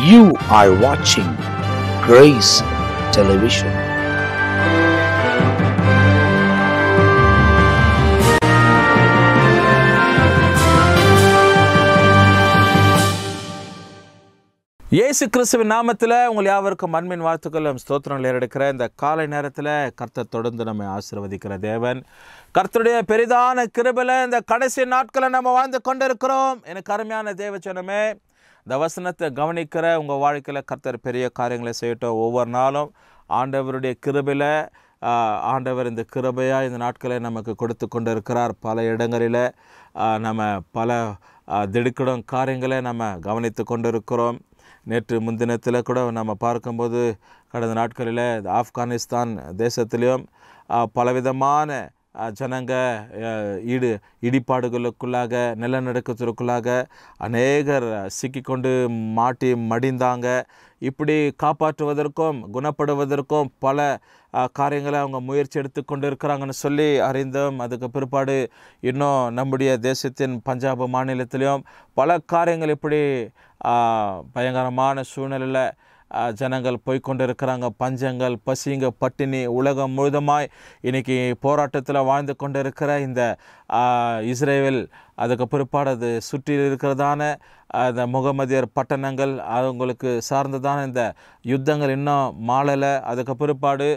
You are watching Grace Television. இயேசு கிறிஸ்துவின் நாமத்தில் உங்கள் யாவருக்கும் அன்பின் வாழ்த்துக்களும் ஸ்தோத்திரங்கள் ஏறெடுக்கிற இந்த காலை நேரத்தில் கர்த்தர் தொடர்ந்து நம்மை ஆசீர்வதிக்கிற தேவன். கர்த்தருடைய பெரிதான கிருபையில இந்த கடைசி நாட்களை நம்ம வாழ்ந்து கொண்டிருக்கிறோம். எனக்கு அருமையான தேவச்சனமே, இந்த வசனத்தை கவனிக்கிற உங்கள் வாழ்க்கையில் கர்த்தர் பெரிய காரியங்களை செய்யட்டும். ஒவ்வொரு நாளும் ஆண்டவருடைய கிருபையில் ஆண்டவர் இந்த கிருபையாக இந்த நாட்களை நமக்கு கொடுத்து கொண்டு இருக்கிறார். பல இடங்களில் நம்ம பல திடுக்கிடும் காரியங்களை நம்ம கவனித்து கொண்டு இருக்கிறோம். நேற்று முன்தினத்தில் கூட நம்ம பார்க்கும்போது கடந்த நாட்களில் ஆப்கானிஸ்தான் தேசத்திலையும் பலவிதமான ஜனங்க இடிபாடுகளுக்குள்ளாக நிலநடுக்கத்திற்குள்ளாக அநேகர் சிக்கிக்கொண்டு மாட்டி மடிந்தாங்க. இப்படி காப்பாற்றுவதற்கும் குணப்படுவதற்கும் பல காரியங்களை அவங்க முயற்சி எடுத்து கொண்டு இருக்கிறாங்கன்னு சொல்லி அறிந்தோம். அதுக்கு பிற்பாடு இன்னும் நம்முடைய தேசத்தின் பஞ்சாப் மாநிலத்திலையும் பல காரியங்கள் இப்படி பயங்கரமான சூழ்நிலையில் ஜனங்கள் போய்கொண்டு இருக்கிறாங்க. பஞ்சங்கள், பசிங்க, பட்டினி உலகம் முழுதுமாய் இன்றைக்கி போராட்டத்தில் வாழ்ந்து கொண்டு இருக்கிற இந்த இஸ்ரேல், அதுக்கு பிற்பாடு அது சுற்றி இருக்கிறதான இந்த முகமதியர் பட்டணங்கள், அவங்களுக்கு சார்ந்ததான இந்த யுத்தங்கள் இன்னும் மாளலை. அதுக்கு பிற்பாடு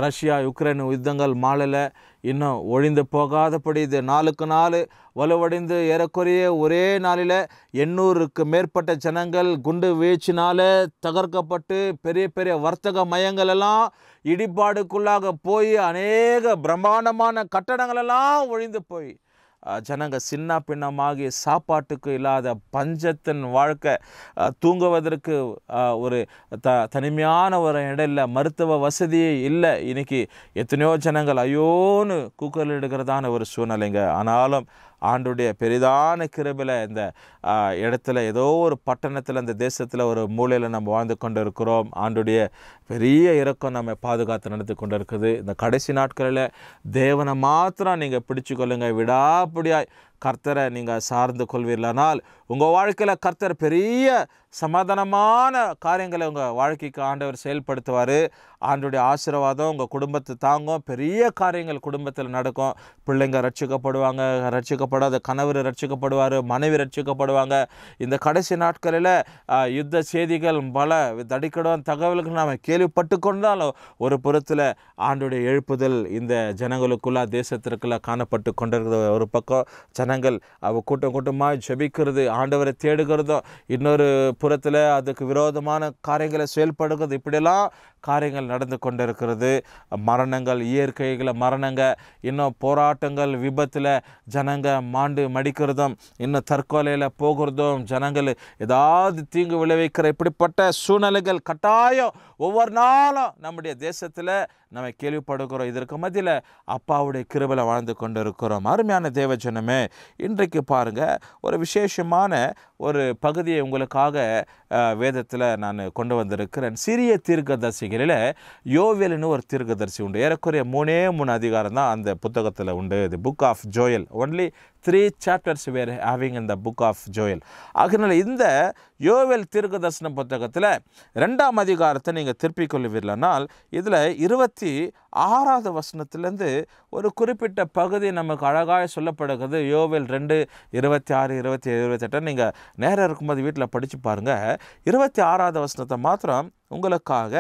ரஷ்யா யுக்ரைன் யுத்தங்கள் மாளலை. இன்னும் ஒழிந்து போகாதபடி இது நாளுக்கு நாள் வலுவடைந்து ஏறக்குறைய ஒரே நாளில் 800க்கு மேற்பட்ட ஜனங்கள் குண்டு வீழ்ச்சினால தகர்க்கப்பட்டு பெரிய பெரிய வர்த்தக மையங்கள் எல்லாம் இடிபாடுக்குள்ளாக போய் அநேக பிரம்மாண்டமான கட்டடங்கள் எல்லாம் ஒழிந்து போய் ஜனங்க சின்ன பின்னமாகி சாப்பாட்டுக்கு இல்லாத பஞ்சத்தின் வாழ்க்கை, தூங்குவதற்கு ஒரு தனிமையான ஒரு இடம் இல்லை, மருத்துவ வசதியே இல்லை. இன்றைக்கி எத்தனையோ ஜனங்கள் ஐயோன்னு கூக்கல் எடுக்கிறதான ஒரு சூழ்நிலைங்க. ஆனாலும் ஆண்டுடைய பெரிதான கிருபையில் இந்த இடத்துல ஏதோ ஒரு பட்டணத்தில் இந்த தேசத்தில் ஒரு மூலையில் நம்ம வாழ்ந்து கொண்டு இருக்கிறோம். ஆண்டுடைய பெரிய இரக்கம் நம்ம பாதுகாத்து நடத்தி கொண்டு இருக்குது. இந்த கடைசி நாட்களில் தேவனை மாத்திரம் நீங்கள் பிடிச்சு கொள்ளுங்க. விடாப்பிடியாய் கர்த்தரை நீங்கள் சார்ந்து கொள்வீர்களானால் உங்கள் வாழ்க்கையில் கர்த்தர் பெரிய சமாதானமான காரியங்களை உங்கள் வாழ்க்கைக்கு ஆண்டவர் செயல்படுத்துவார். ஆண்டுடைய ஆசீர்வாதம் உங்கள் குடும்பத்தை தாங்கும். பெரிய காரியங்கள் குடும்பத்தில் நடக்கும். பிள்ளைங்க ரட்சிக்கப்படுவாங்க, ரட்சிக்கப்படாத கணவர் ரட்சிக்கப்படுவார், மனைவி ரட்சிக்கப்படுவாங்க. இந்த கடைசி நாட்களில் யுத்த செய்திகள் பல தடிக்கடும் தகவல்கள் நாம் கேள்விப்பட்டு கொண்டாலும் ஒரு புறத்தில் ஆண்டுடைய எழுப்புதல் இந்த ஜனங்களுக்குள்ள தேசத்திற்குள்ள காணப்பட்டு கொண்டிருக்கிறது. ஒரு பக்கம் ஜனங்கள் கூட்டம் கூட்டமாக ஜெபிக்கிறது, ஆண்டவரை தேடுகிறதும், இன்னொரு புறத்தில் அதுக்கு விரோதமான காரியங்களை செயல்படுகிறது. இப்படியெல்லாம் காரியங்கள் நடந்து கொண்டிருக்கிறது. மரணங்கள், இயற்கைகளை மரணங்கள், இன்னும் போராட்டங்கள், விபத்தில் ஜனங்க மாண்டு மடிக்கிறதும், இன்னும் தற்கொலையில் போகிறதும், ஜனங்கள் ஏதாவது தீங்கு விளைவிக்கிற இப்படிப்பட்ட சூழ்நிலைகள் கட்டாயம் ஒவ்வொரு நாளும் நம்முடைய தேசத்தில் நம்ம கேள்விப்படுகிறோம். இதற்கு மத்தியில் அப்பாவுடைய கிருபையில் வாழ்ந்து கொண்டு இருக்கிறோம். அருமையான தேவஜனமே, இன்றைக்கு பாருங்கள், ஒரு விசேஷமான ஒரு பகுதியை உங்களுக்காக வேதத்தில் நான் கொண்டு வந்திருக்கிறேன். சிறிய தீர்க்கதரிசிகளில் யோவேல்னு ஒரு தீர்க்கதரிசி உண்டு. ஏறக்குறைய 3 அதிகாரம் தான் அந்த புத்தகத்தில் உண்டு. The book of Joel. Only 3 chapters were having in the book of Joel. ஆகினால இந்த யோவேல் தீர்க்கதரிசன புத்தகத்தில் 2ஆம் அதிகாரத்தை நீங்கள் திருப்பிக் கொள்வீர்களானால் இதில் 26வது வசனத்திலேருந்து ஒரு குறிப்பிட்ட பகுதி நமக்கு அழகாக சொல்லப்படுகிறது. யோவேல் 2, 26, 27, 28 நீங்கள் நேரம் இருக்கும்போது வீட்டில் படித்து பாருங்கள். 26வது வசனத்தை மாத்திரம் உங்களுக்காக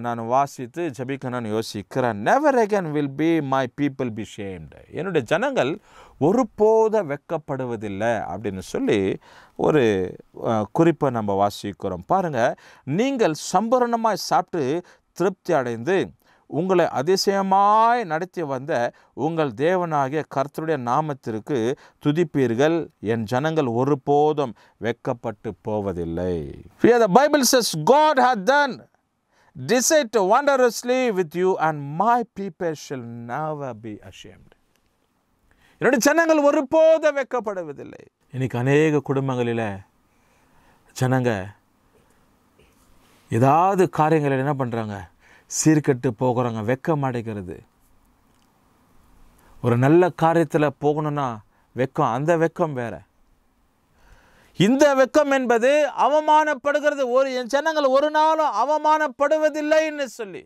நான் வாசித்து ஜபிக்கணும்னு யோசிக்கிறேன். never again will be my people be shamed. என்னுடைய ஜனங்கள் ஒருபோத வெட்கப்படுவதில்லை அப்படின்னு சொல்லி ஒரு குறிப்பை நம்ம வாசிக்கிறோம். பாருங்கள், நீங்கள் சம்பூரணமாய் சாப்பிட்டு திருப்தி அடைந்து உங்களை அதிசயமாய் நடத்தி வந்த உங்கள் தேவனாகிய கர்த்தருடைய நாமத்திற்கு துதிப்பீர்கள். என் ஜனங்கள் ஒருபோதும் வெட்கப்பட்டு போவதில்லை. The Bible says God hath done decide wondrously with you and my people shall never be ashamed. என்னுடைய ஜனங்கள் ஒருபோதும் வெட்கப்படுவதில்லை. இன்னைக்கு அநேக குடும்பங்களில் ஜனங்க ஏதாவது காரியங்களில் என்ன பண்ணுறாங்க, சீர்கெட்டு போகிறாங்க, வெக்கம் அடைகிறது. ஒரு நல்ல காரியத்தில் போகணுன்னா வெக்கம், அந்த வெக்கம் வேறு. இந்த வெக்கம் என்பது அவமானப்படுகிறது. என் ஜனங்கள் ஒரு நாளும் அவமானப்படுவதில்லைன்னு சொல்லி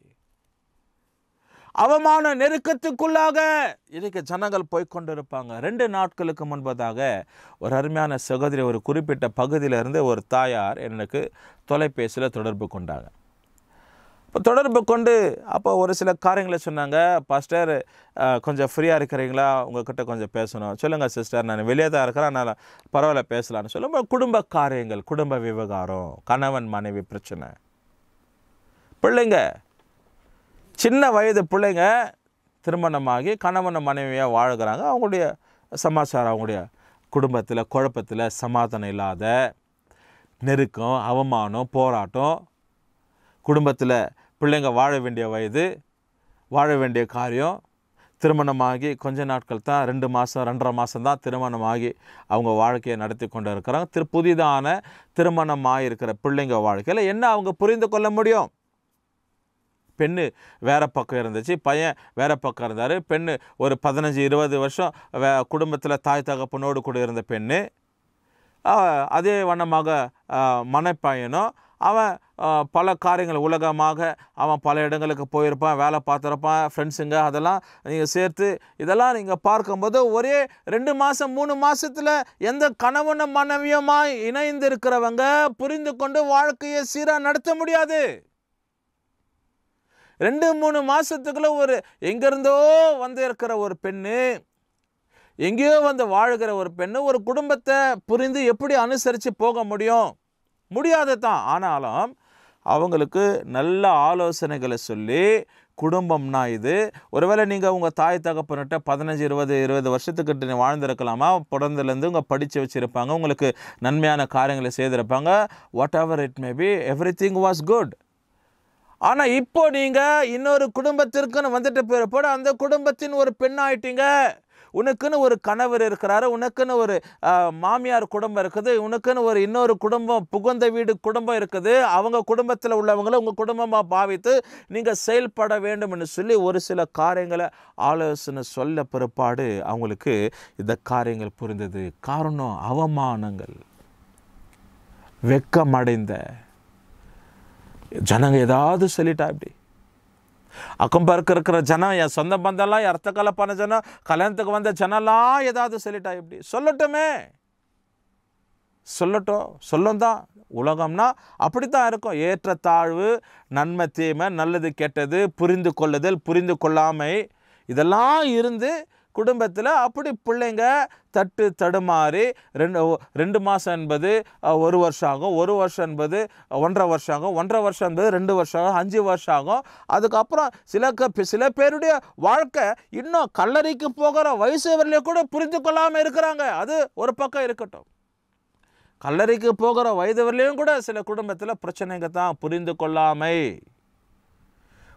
அவமான நெருக்கத்துக்குள்ளாக இன்னைக்கு ஜனங்கள் போய்கொண்டிருப்பாங்க. 2 நாட்களுக்கு முன்பதாக ஒரு அருமையான சகோதரி ஒரு குறிப்பிட்ட பகுதியிலிருந்து ஒரு தாயார் எனக்கு தொலைபேசியில் தொடர்பு கொண்டாங்க. இப்போ தொடர்பு கொண்டு அப்போ ஒரு சில காரியங்களை சொன்னாங்க. பாஸ்டர், கொஞ்சம் ஃப்ரீயாக இருக்கிறீங்களா, உங்கள்கிட்ட கொஞ்சம் பேசணும். சொல்லுங்கள் சிஸ்டர், நான் வெளியே தான் இருக்கிறேன், அதனால் பரவாயில்ல பேசலான்னு சொல்லும்போது குடும்ப காரியங்கள், குடும்ப விவகாரம், கணவன் மனைவி பிரச்சனை, பிள்ளைங்க, சின்ன வயது பிள்ளைங்க திருமணமாகி கணவன் மனைவியாக வாழ்கிறாங்க. அவங்களுடைய சமாச்சாரம், அவங்களுடைய குடும்பத்தில் குழப்பத்தில் சமாதானம் இல்லாத நெருக்கம், அவமானம், போராட்டம், குடும்பத்தில் பிள்ளைங்க வாழ வேண்டிய வயது, வாழ வேண்டிய காரியம், திருமணமாகி கொஞ்ச நாட்கள் தான், 2 மாதம் 2.5 மாதம் தான் திருமணமாகி அவங்க வாழ்க்கையை நடத்தி கொண்டு இருக்கிறாங்க. புதிதான திருமணமாக இருக்கிற பிள்ளைங்க வாழ்க்கையில் என்ன அவங்க புரிந்து கொள்ள முடியும்? பெண்ணு வேறு பக்கம் இருந்துச்சு, பையன் வேறு பக்கம் இருந்தார். பெண்ணு ஒரு 15-20 வருஷம் குடும்பத்தில் தாய் தகப்பனோடு கூட இருந்த பெண்ணு. அதே வண்ணமாக மனைப்பையனும் அவன் பல காரியங்கள் உலகமாக அவன் பல இடங்களுக்கு போயிருப்பான், வேலை பார்த்துருப்பான், ஃப்ரெண்ட்ஸுங்க அதெல்லாம் நீங்கள் சேர்த்து இதெல்லாம் நீங்கள் பார்க்கும்போது ஒரே 2 மாதம் 3 மாதத்தில் எந்த கணவன மனைவியுமாய் இணைந்து இருக்கிறவங்க புரிந்து கொண்டு வாழ்க்கையை சீராக நடத்த முடியாது. 2-3 மாதத்துக்குள்ள ஒரு எங்கேருந்தோ வந்து இருக்கிற ஒரு பெண்ணு, எங்கேயோ வந்து வாழ்கிற ஒரு பெண்ணு ஒரு குடும்பத்தை புரிந்து எப்படி அனுசரித்து போக முடியும்? முடியாது தான். ஆனாலும் அவங்களுக்கு நல்ல ஆலோசனைகளை சொல்லி, குடும்பம்னா இது, ஒருவேளை நீங்கள் உங்கள் தாய் தகப்பன்கிட்ட 15-20 வருஷத்துக்கிட்ட நீ வாழ்ந்திருக்கலாமா, பிறந்தலேருந்து உங்கள் படித்து வச்சுருப்பாங்க, உங்களுக்கு நன்மையான காரியங்களை செய்திருப்பாங்க, whatever it may be, everything was good. ஆனால் இப்போ நீங்கள் இன்னொரு குடும்பத்திற்குன்னு வந்துட்டு போகிறப்போட அந்த குடும்பத்தின் ஒரு பெண்ணாயிட்டீங்க. உனக்குன்னு ஒரு கணவர் இருக்கிறாரு, உனக்குன்னு ஒரு மாமியார் குடும்பம் இருக்குது, உனக்குன்னு ஒரு இன்னொரு குடும்பம், புகுந்த வீடு குடும்பம் இருக்குது. அவங்க குடும்பத்தில் உள்ளவங்களை உங்கள் குடும்பமாக பாவித்து நீங்கள் செயல்பட வேண்டும்னு சொல்லி ஒரு சில காரியங்களை ஆலோசனை சொல்ல பிற்பாடு அவங்களுக்கு இந்த காரியங்கள் புரிந்தது. காரணம் அவமானங்கள், வெக்கமடைந்த ஜனங்க ஏதாவது சொல்லிட்டா இப்படி அக்கம் பறக்க இருக்கிற ஜனம், என் சொந்த பந்தம்லாம் அர்த்த கலப்பான ஜனம், கல்யாணத்துக்கு வந்த ஜனம்லாம் ஏதாவது சொல்லிட்டா இப்படி சொல்லட்டுமே, சொல்லட்டும், சொல்லும் தான். உலகம்னா அப்படித்தான் இருக்கும். ஏற்ற தாழ்வு, நன்மை தீமை, நல்லது கெட்டது, புரிந்து கொள்ளுதல், புரிந்து கொள்ளாமை, இதெல்லாம் இருந்து குடும்பத்தில் அப்படி பிள்ளைங்க தட்டு தடுமாறி 2 மாதம் என்பது 1 வருஷம் ஆகும், 1 வருஷம் என்பது 1.5 வருஷம் ஆகும், 1.5 வருஷம் என்பது 2 வருஷம் ஆகும், 5 வருஷம் ஆகும். அதுக்கப்புறம் சில பேருடைய வாழ்க்கை இன்னும் கல்லறைக்கு போகிற வயசு வரலையே கூட புரிந்து கொள்ளாமல் இருக்கிறாங்க. அது ஒரு பக்கம் இருக்கட்டும். கல்லறைக்கு போகிற வயது வரலையும் கூட சில குடும்பத்தில் பிரச்சனைங்க தான், புரிந்து கொள்ளாமை.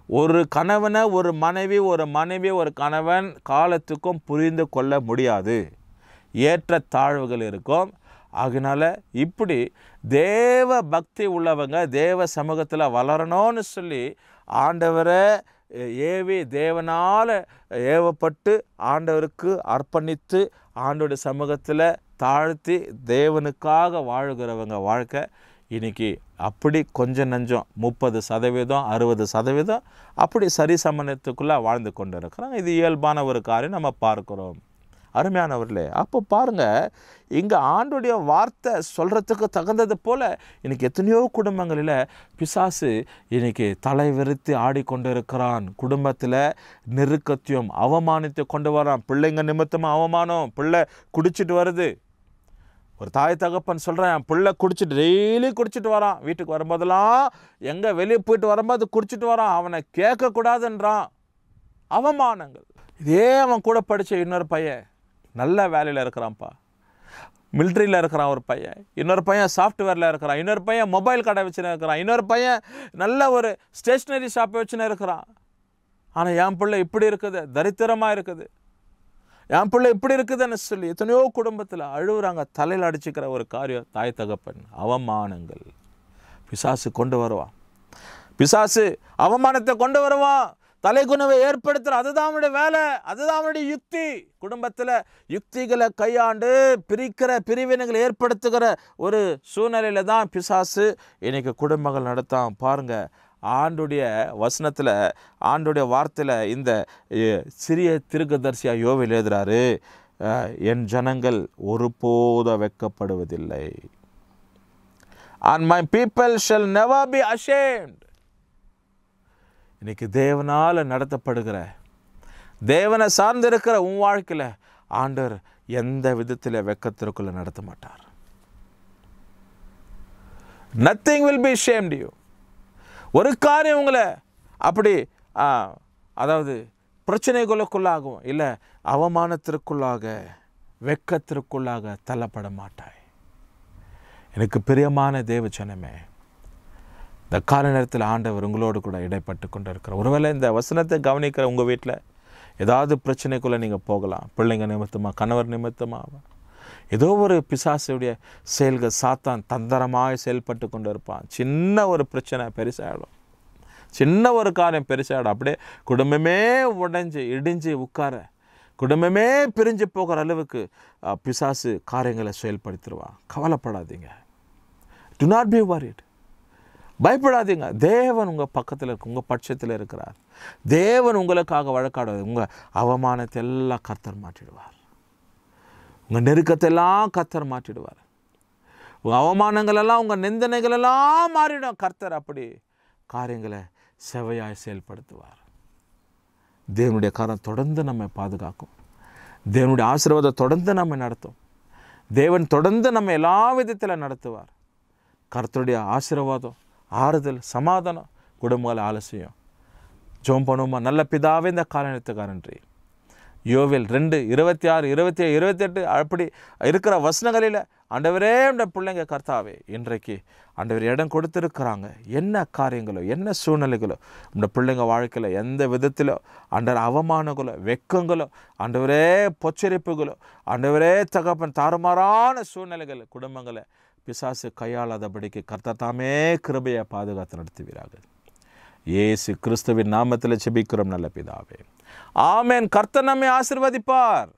ஒரு கணவனை ஒரு மனைவி, ஒரு மனைவி ஒரு கணவன் காலத்துக்கும் புரிந்து கொள்ள முடியாது. ஏற்ற தாழ்வுகள் இருக்கும். அதனால இப்படி தேவ பக்தி உள்ளவங்க தேவ சமூகத்தில் வளரணும்னு சொல்லி ஆண்டவரை ஏவி, தேவனால் ஏவப்பட்டு ஆண்டவருக்கு அர்ப்பணித்து ஆண்டோட சமூகத்தில் தாழ்த்தி தேவனுக்காக வாழுகிறவங்க வாழ்க்கை இன்றைக்கி அப்படி கொஞ்சம் நஞ்சம் 30%, 60% அப்படி சரி சமணத்துக்குள்ளே வாழ்ந்து கொண்டு இருக்கிறாங்க. இது இயல்பான ஒரு காரியம் நம்ம பார்க்குறோம். அருமையானவர்களே, அப்போ பாருங்கள், இங்கே ஆண்டுடைய வார்த்தை சொல்கிறதுக்கு தகுந்தது போல் இன்றைக்கி எத்தனையோ குடும்பங்களில் பிசாசு இன்றைக்கி தலை வெறுத்து ஆடிக்கொண்டு இருக்கிறான். குடும்பத்தில் நெருக்கத்தையும் அவமானத்தை கொண்டு வரான். பிள்ளைங்க நிமித்தமாக அவமானம், பிள்ளை குடிச்சிட்டு வருது. ஒரு தாய் தகப்பன் சொல்கிறேன், என் பிள்ளை குடிச்சிட்டு டெய்லி குடிச்சிட்டு வரான், வீட்டுக்கு வரும்போதெல்லாம் எங்கே வெளியே போயிட்டு வரும்போது குடிச்சிட்டு வரான், அவனை கேட்கக்கூடாதுன்றான். அவமானங்கள். இதே அவன் கூட படித்த இன்னொரு பையன் நல்ல வேலையில் இருக்கிறான்ப்பா, மிலிட்ரியில் இருக்கிறான் ஒரு பையன், இன்னொரு பையன் சாஃப்ட்வேரில் இருக்கிறான், இன்னொரு பையன் மொபைல் கடை வச்சுன்னு இருக்கிறான், இன்னொரு பையன் நல்ல ஒரு ஸ்டேஷ்னரி ஷாப்பை வச்சுன்னு இருக்கிறான். ஆனால் என் பிள்ளை இப்படி இருக்குது, தரித்திரமாக இருக்குது, என் பிள்ளை இப்படி இருக்குதுன்னு சொல்லி எத்தனையோ குடும்பத்தில் அழுகுறாங்க. தலையில் அடிச்சுக்கிற ஒரு காரியம் தாய் தகப்பன். அவமானங்கள் பிசாசு கொண்டு வருவான். பிசாசு அவமானத்தை கொண்டு வருவான். தலைகுணவை ஏற்படுத்துற, அதுதான் அவனுடைய வேலை, அதுதான் அவனுடைய யுக்தி. குடும்பத்தில் யுக்திகளை கையாண்டு பிரிவினைகளை ஏற்படுத்துகிற ஒரு சூழ்நிலையில தான் பிசாசு இன்னைக்கு குடும்பங்கள் நடத்தான். பாருங்க, ஆண்டுடைய வசனத்தில், ஆண்டுடைய வார்த்தையில் இந்த சிறிய தீர்க்கதரிசியா யோவேல் எழுதுறாரு, என் ஜனங்கள் ஒருபோதும் வெட்கப்படுவதில்லை. And my people shall never be ashamed. இன்னைக்கு தேவனால் நடத்தப்படுகிற, தேவனை சார்ந்திருக்கிற உன் வாழ்க்கையில் ஆண்டவர் எந்த விதத்தில் வெட்கத்திற்குள்ள நடத்த மாட்டார். Nothing will be ashamed you. ஒரு காரியம் உங்களை அப்படி அதாவது பிரச்சனைகளுக்குள்ளாகவும் இல்லை அவமானத்திற்குள்ளாக வெட்கத்திற்குள்ளாக தள்ளப்பட மாட்டாய். எனக்கு பிரியமான தேவ ஜனமே, இந்த கால நேரத்தில் ஆண்டவர் உங்களோடு கூட இடைப்பட்டு கொண்டு இருக்கிறார். ஒருவேளை இந்த வசனத்தை கவனிக்கிற உங்கள் வீட்டில் ஏதாவது பிரச்சனைக்குள்ளே நீங்கள் போகலாம். பிள்ளைங்க நிமித்தமாக, கணவர் நிமித்தமாக, ஏதோ ஒரு பிசாசுடைய செயல்கள், சாத்தான் தந்திரமாக செயல்பட்டு கொண்டு இருப்பான். சின்ன ஒரு பிரச்சனை பெருசாகிடும், சின்ன ஒரு காரியம் பெருசாகிடும். அப்படியே குடும்பமே இடிஞ்சு உட்கார, குடும்பமே பிரிஞ்சு போகிற அளவுக்கு பிசாசு காரியங்களை செயல்படுத்திடுவான். கவலைப்படாதீங்க. Do not be worried. பயப்படாதீங்க. தேவன் உங்கள் பக்கத்தில் இருக்கு, உங்கள் பட்சத்தில் இருக்கிறார். தேவன் உங்களுக்காக வழக்காடுவார். உங்கள் அவமானத்தை எல்லாம் கர்த்தர் மாற்றிடுவார். உங்கள் நெருக்கத்தை எல்லாம் கர்த்தர் மாற்றிடுவார். உங்கள் அவமானங்களெல்லாம், உங்கள் நிந்தனைகளெல்லாம் மாறிடும். கர்த்தர் அப்படி காரியங்களை செவையாய் செயல்படுத்துவார். தேவனுடைய காரம் தொடர்ந்து நம்மை பாதுகாக்கும். தேவனுடைய ஆசீர்வாதம் தொடர்ந்து நம்மை நடத்தும். தேவன் தொடர்ந்து நம்ம எல்லா விதத்தில் நடத்துவார். கர்த்தருடைய ஆசீர்வாதம், ஆறுதல், சமாதானம் குடும்பங்களை ஆலோசியும். ஜெபம் பண்ணுவோமா? நல்ல பிதாவே, இந்த காரணத்துக்காக நன்றி. யோவேல் 2:26, 27, 28 அப்படி இருக்கிற வசனங்களில் ஆண்டவரே, இந்த பிள்ளைங்க கர்த்தாவே இன்றைக்கு ஆண்டவர் இடம் கொடுத்துருக்குறாங்க. என்ன காரியங்களோ, என்ன சூழ்நிலைகளோ, இந்த பிள்ளைங்க வாழ்க்கையில் எந்த விதத்திலோ ஆண்டவர் அவமானங்களோ, வெக்கங்களோ, ஆண்டவரே பொச்சரிப்புகளோ, ஆண்டவரே தகப்பன் தாறுமாறான சூழ்நிலைகள் குடும்பங்களை பிசாசு கையாளாதபடிக்கு கர்த்தர் தாமே கிருபையை பாதுகாத்து நடத்துவீராக. இயேசு கிறிஸ்துவின் நாமத்தில் ஜெபிக்கிறோம் நல்ல பிதாவே. ஆமென். கர்த்தர் நம்மை ஆசீர்வதிப்பார்.